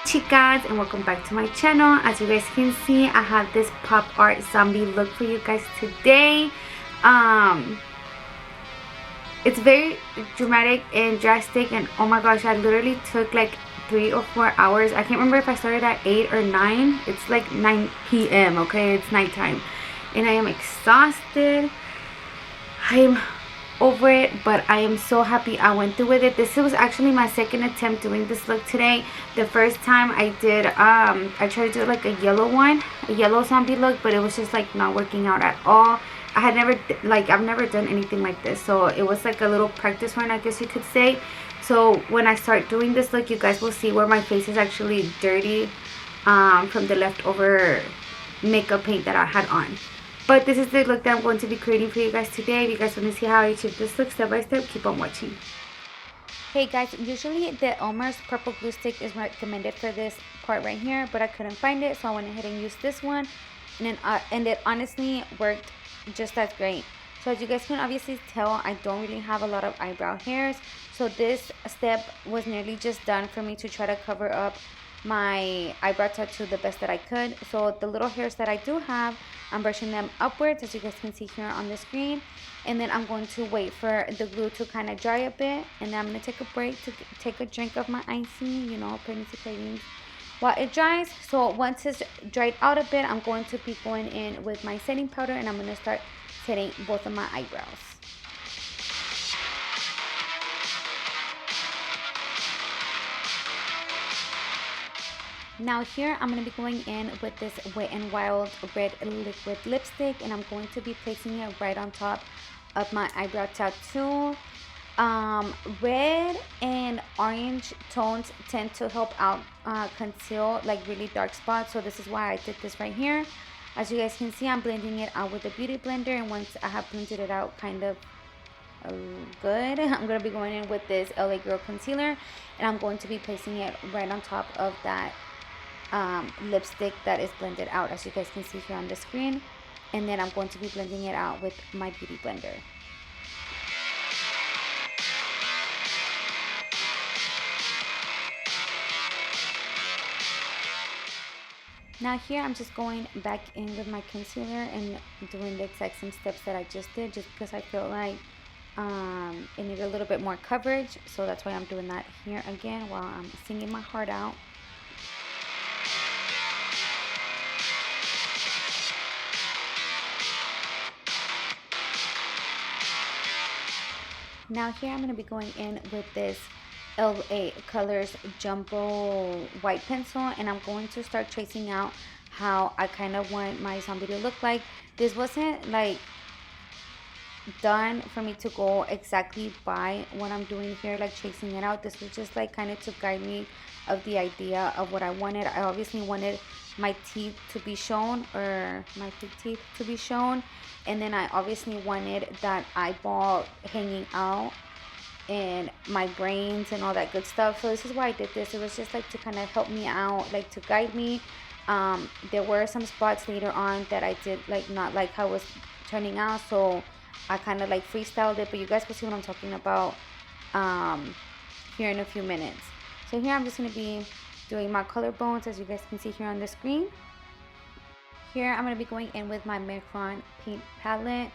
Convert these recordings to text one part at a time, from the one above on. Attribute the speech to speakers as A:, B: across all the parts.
A: Chicas, and welcome back to my channel. As you guys can see, I have this pop art zombie look for you guys today. It's very dramatic and drastic, and oh my gosh, I literally took like 3 or 4 hours. I can't remember if I started at 8 or 9. It's like 9 p.m. okay, it's nighttime and I am exhausted. I am over it, but I am so happy I went through with it. This was actually my second attempt doing this look today. The first time I did I tried to do like a yellow zombie look, but it was just like not working out at all. I had never I've never done anything like this, so it was like a little practice run, I guess you could say. So when I start doing this look, you guys will see where my face is actually dirty from the leftover makeup paint that I had on. But this is the look that I'm going to be creating for you guys today. If you guys want to see how I achieve this look step by step, keep on watching. Hey guys, usually the Elmer's purple glue stick is recommended for this part right here, but I couldn't find it, so I went ahead and used this one, and it honestly worked just as great. So as you guys can obviously tell, I don't really have a lot of eyebrow hairs, so this step was nearly just done for me to try to cover up my eyebrow tattoo the best that I could. So the little hairs that I do have, I'm brushing them upwards, as you guys can see here on the screen, and then I'm going to wait for the glue to kind of dry a bit, and then I'm going to take a break to take a drink of my icy, you know, pregnancy cravings while it dries. So once it's dried out a bit, I'm going to be going in with my setting powder, and I'm going to start setting both of my eyebrows. Now here I'm going to be going in with this Wet n Wild red liquid lipstick, and I'm going to be placing it right on top of my eyebrow tattoo. Red and orange tones tend to help out conceal like really dark spots, so this is why I did this right here. As you guys can see, I'm blending it out with a beauty blender, and once I have blended it out kind of good, I'm going to be going in with this LA Girl concealer, and I'm going to be placing it right on top of that lipstick that is blended out, as you guys can see here on the screen, and then I'm going to be blending it out with my beauty blender. Now here I'm just going back in with my concealer and doing the exact same steps that I just did, just because I feel like it needed a little bit more coverage, so that's why I'm doing that here again while I'm singing my heart out. Now here I'm going to be going in with this LA Colors Jumbo white pencil, and I'm going to start tracing out how I kind of want my zombie to look like. This wasn't like done for me to go exactly by what I'm doing here, like tracing it out. This was just like kind of to guide me of the idea of what I wanted. I obviously wanted my teeth to be shown, or my big teeth to be shown, and then I obviously wanted that eyeball hanging out and my brains and all that good stuff. So this is why I did this. It was just like to kind of help me out, like to guide me. There were some spots later on that I did like not like how it was turning out, so I kind of like freestyled it, but you guys will see what I'm talking about here in a few minutes. So here I'm just going to be doing my collarbones, as you guys can see here on the screen. Here I'm going to be going in with my MEHRON paint palette.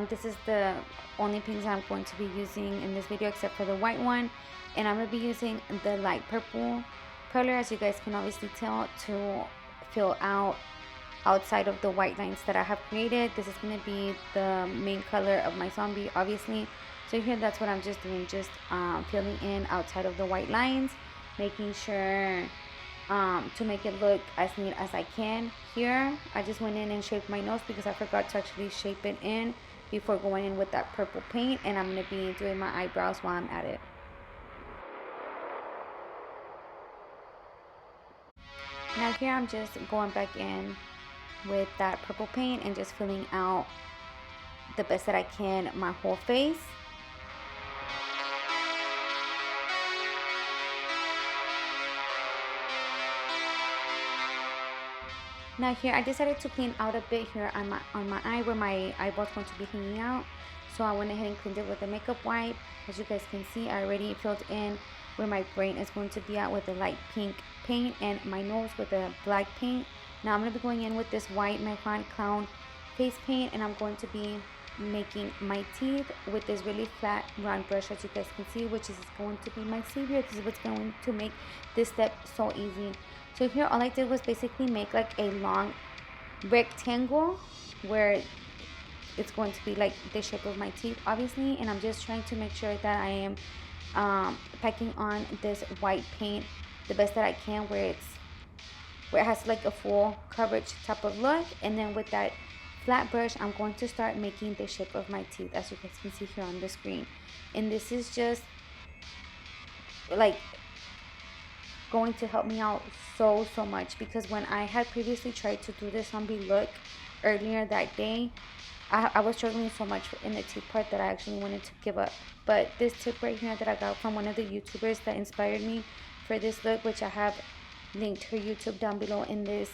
A: This is the only paints I'm going to be using in this video except for the white one, and I'm going to be using the light purple color, as you guys can obviously tell, to fill out outside of the white lines that I have created. This is going to be the main color of my zombie, obviously. So here that's what I'm just doing, just filling in outside of the white lines, making sure to make it look as neat as I can. Here I just went in and shaped my nose because I forgot to actually shape it in before going in with that purple paint, and I'm going to be doing my eyebrows while I'm at it. Now here I'm just going back in with that purple paint and just filling out the best that I can my whole face. Now here I decided to clean out a bit here on my eye where my eyeball's going to be hanging out. So I went ahead and cleaned it with a makeup wipe. As you guys can see, I already filled in where my brain is going to be at with the light pink paint, and my nose with the black paint. Now I'm going to be going in with this white MEHRON clown face paint, and I'm going to be making my teeth with this really flat round brush, as you guys can see, which is going to be my savior. This is what's going to make this step so easy. So here all I did was basically make like a long rectangle where it's going to be like the shape of my teeth, obviously, and I'm just trying to make sure that I am packing on this white paint the best that I can, where it has like a full coverage type of look. And then with that flat brush, I'm going to start making the shape of my teeth, as you guys can see here on the screen. And this is just like going to help me out so much, because when I had previously tried to do this zombie look earlier that day, I was struggling so much in the teeth part that I actually wanted to give up. But this tip right here that I got from one of the YouTubers that inspired me for this look, which I have linked her YouTube down below in this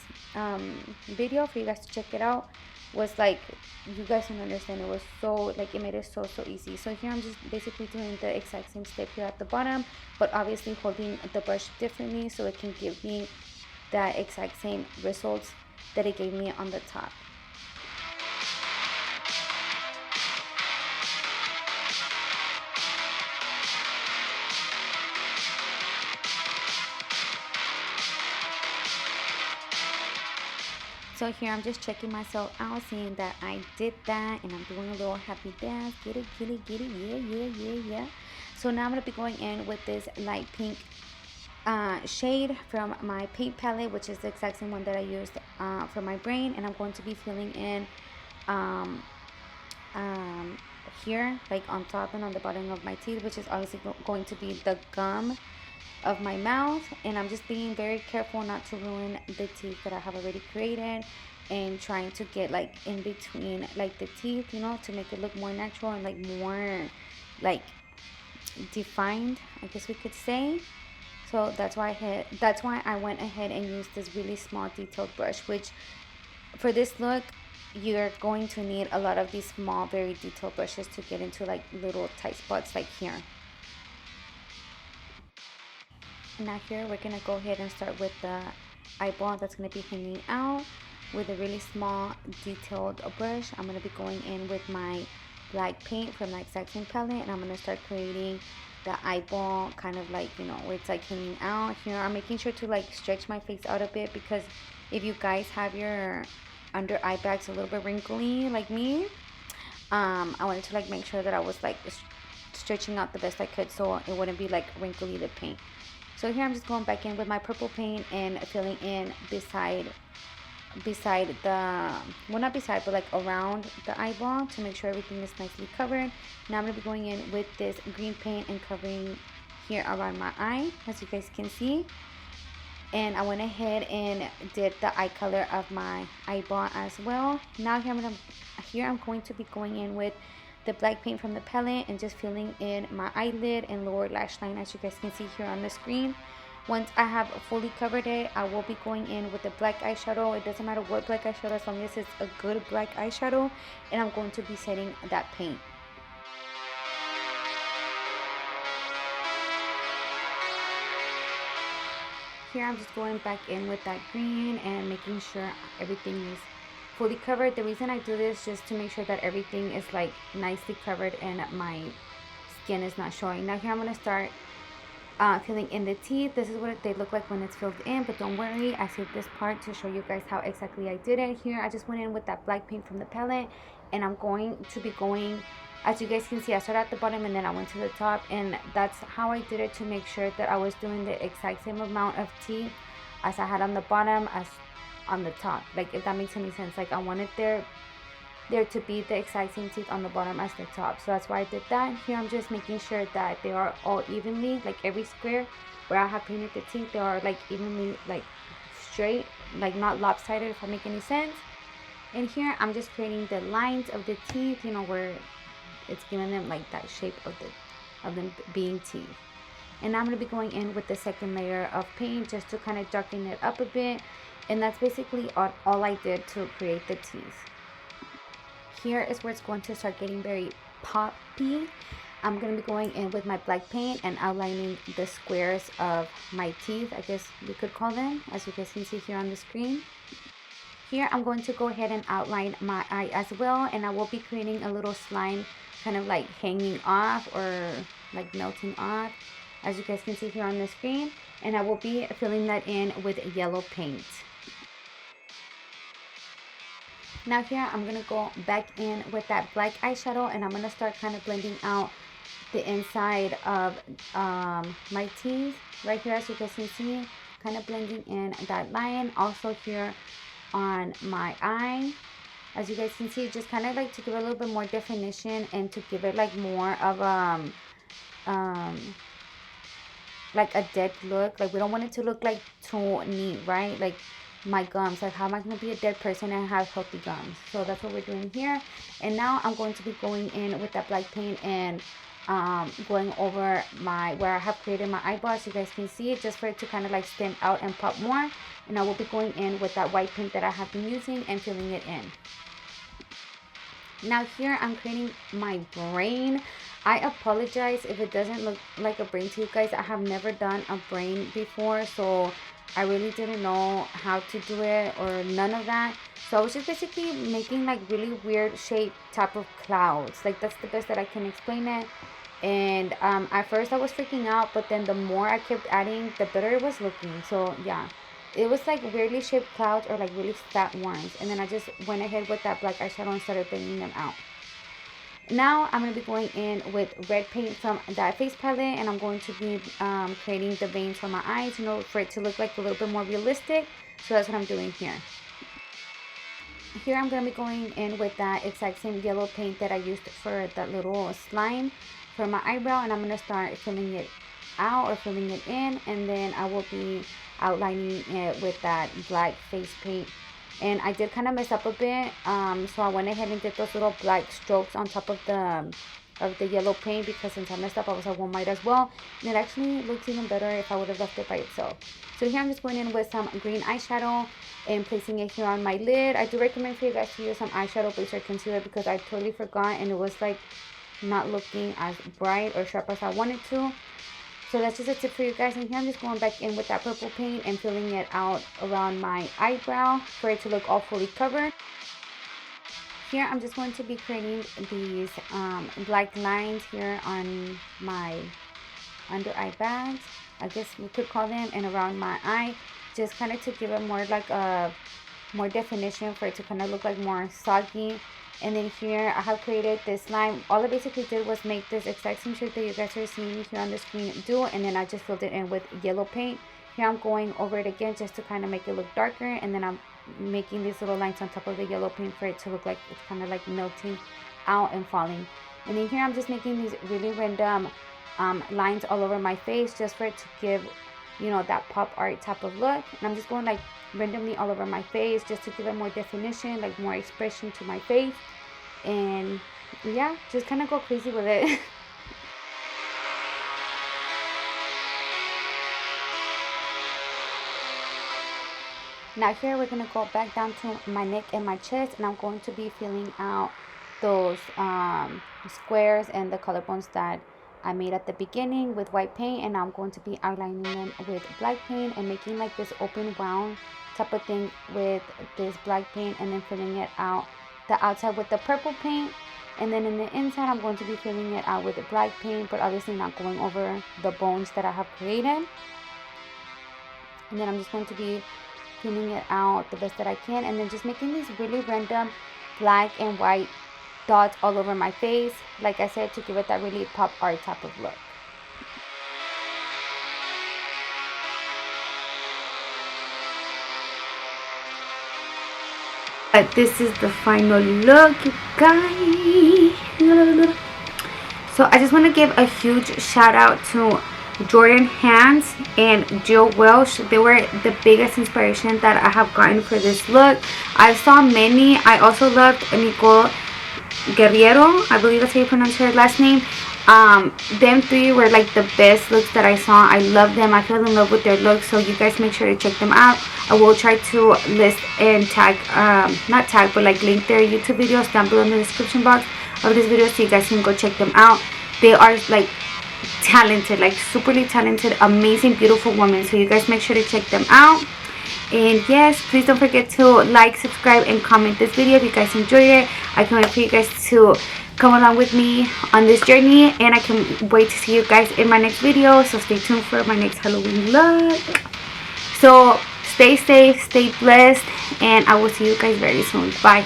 A: video for you guys to check it out, was like, you guys don't understand, it was so like, it made it so easy. So here I'm just basically doing the exact same step here at the bottom, but obviously holding the brush differently so it can give me that exact same results that it gave me on the top. So here I'm just checking myself out, seeing that I did that, and I'm doing a little happy dance. Get it, yeah. So now I'm going to be going in with this light pink shade from my paint palette, which is the exact same one that I used for my brain. And I'm going to be filling in here, like on top and on the bottom of my teeth, which is obviously going to be the gum of my mouth. And I'm just being very careful not to ruin the teeth that I have already created, and trying to get like in between like the teeth, you know, to make it look more natural and like more like defined, I guess we could say. So that's why I went ahead and used this really small detailed brush, which for this look you're going to need a lot of these small, very detailed brushes to get into like little tight spots like here. Now here we're gonna go ahead and start with the eyeball that's gonna be hanging out with a really small detailed brush. I'm gonna be going in with my black paint from the exact same palette, and I'm gonna start creating the eyeball kind of like, you know, where it's like hanging out here. I'm making sure to like stretch my face out a bit, because if you guys have your under eye bags a little bit wrinkly like me, I wanted to like make sure that I was like stretching out the best I could so it wouldn't be like wrinkly, the paint. So here I'm just going back in with my purple paint and filling in beside the, well, not beside, but like around the eyeball, to make sure everything is nicely covered. Now I'm going to be going in with this green paint and covering here around my eye, as you guys can see. And I went ahead and did the eye color of my eyeball as well. Now here I'm going to be going in with the black paint from the palette and just filling in my eyelid and lower lash line, as you guys can see here on the screen. Once I have fully covered it, I will be going in with the black eyeshadow. It doesn't matter what black eyeshadow, as long as it's a good black eyeshadow, and I'm going to be setting that paint. Here I'm just going back in with that green and making sure everything is fully covered. The reason I do this is just to make sure that everything is like nicely covered and my skin is not showing. Now here I'm going to start filling in the teeth. This is what they look like when it's filled in, but don't worry, I saved this part to show you guys how exactly I did it. Here I just went in with that black paint from the palette, and I'm going to be going, as you guys can see, I started at the bottom and then I went to the top, and that's how I did it, to make sure that I was doing the exact same amount of teeth as I had on the bottom as on the top, like, if that makes any sense. Like, I wanted there to be the exact same teeth on the bottom as the top, so that's why I did that. Here I'm just making sure that they are all evenly, like every square where I have painted the teeth, they are like evenly, like straight, like not lopsided, if that makes any sense. And here I'm just creating the lines of the teeth, you know, where it's giving them like that shape of them being teeth. And now I'm going to be going in with the second layer of paint just to kind of darken it up a bit. And that's basically all I did to create the teeth. Here is where it's going to start getting very poppy. I'm going to be going in with my black paint and outlining the squares of my teeth, I guess we could call them, as you guys can see here on the screen. Here I'm going to go ahead and outline my eye as well, and I will be creating a little slime kind of like hanging off or like melting off, as you guys can see here on the screen, and I will be filling that in with yellow paint. Now here I'm going to go back in with that black eyeshadow, and I'm going to start kind of blending out the inside of my teeth right here, as you guys can see, kind of blending in that line. Also here on my eye, as you guys can see, just kind of like to give it a little bit more definition and to give it like more of like a dead look. Like we don't want it to look like too neat, right? Like my gums, like how am I going to be a dead person and have healthy gums? So that's what we're doing here. And now I'm going to be going in with that black paint and going over my where I have created my eyebrows. You guys can see it, just for it to kind of like stand out and pop more. And I will be going in with that white paint that I have been using and filling it in. Now here I'm creating my brain. I apologize if it doesn't look like a brain to you guys. I have never done a brain before, so I really didn't know how to do it or none of that. So I was just basically making like really weird shape type of clouds. Like that's the best that I can explain it. And at first I was freaking out, but then the more I kept adding, the better it was looking. So yeah, it was like weirdly shaped clouds or like really fat ones. And then I just went ahead with that black eyeshadow and started blending them out. Now I'm going to be going in with red paint from that face palette, and I'm going to be creating the veins for my eyes, you know, for it to look like a little bit more realistic. So that's what I'm doing here. Here I'm going to be going in with that exact same yellow paint that I used for that little slime for my eyebrow, and I'm going to start filling it out or filling it in, and then I will be outlining it with that black face paint. And I did kind of mess up a bit, so I went ahead and did those little black strokes on top of the yellow paint, because since I messed up, I was like, well, might as well. And it actually looks even better if I would have left it by itself. So here I'm just going in with some green eyeshadow and placing it here on my lid. I do recommend for you guys to use some eyeshadow base or concealer, because I totally forgot and it was like not looking as bright or sharp as I wanted to. So that's just a tip for you guys. And here I'm just going back in with that purple paint and filling it out around my eyebrow for it to look all fully covered. Here I'm just going to be creating these black lines here on my under eye bags, I guess we could call them, and around my eye, just kind of to give it more like a more definition, for it to kind of look like more soggy. And then here I have created this slime. All I basically did was make this exact same shape that you guys are seeing here on the screen do, and then I just filled it in with yellow paint. Here I'm going over it again just to kind of make it look darker, and then I'm making these little lines on top of the yellow paint for it to look like it's kind of like melting out and falling. And then here I'm just making these really random lines all over my face, just for it to give, you know, that pop art type of look. And I'm just going like randomly all over my face just to give it more definition, like more expression to my face. And yeah, just kind of go crazy with it. Now here we're going to go back down to my neck and my chest, and I'm going to be filling out those squares and the collarbones that I made at the beginning with white paint, and I'm going to be outlining them with black paint and making like this open wound type of thing with this black paint, and then filling it out the outside with the purple paint. And then in the inside I'm going to be filling it out with the black paint, but obviously not going over the bones that I have created. And then I'm just going to be filling it out the best that I can, and then just making these really random black and white dots all over my face, like I said, to give it that really pop art type of look. But this is the final look, you guys. So I just want to give a huge shout out to Jordan Hanz and Jill Welsh. They were the biggest inspiration that I have gotten for this look. I saw many. I also loved Nicole Guerriero, I believe that's how you pronounce her last name. Them three were like the best looks that I saw. I love them. I fell in love with their looks, so you guys make sure to check them out. I will try to list and tag, not tag, but like link their YouTube videos down below in the description box of this video, so you guys can go check them out. They are like talented, like superly talented, amazing, beautiful women. So you guys make sure to check them out. And yes, please don't forget to like, subscribe, and comment this video if you guys enjoyed it. I can't wait for you guys to come along with me on this journey, and I can wait to see you guys in my next video. So stay tuned for my next Halloween look. So stay safe, stay blessed, and I will see you guys very soon. Bye.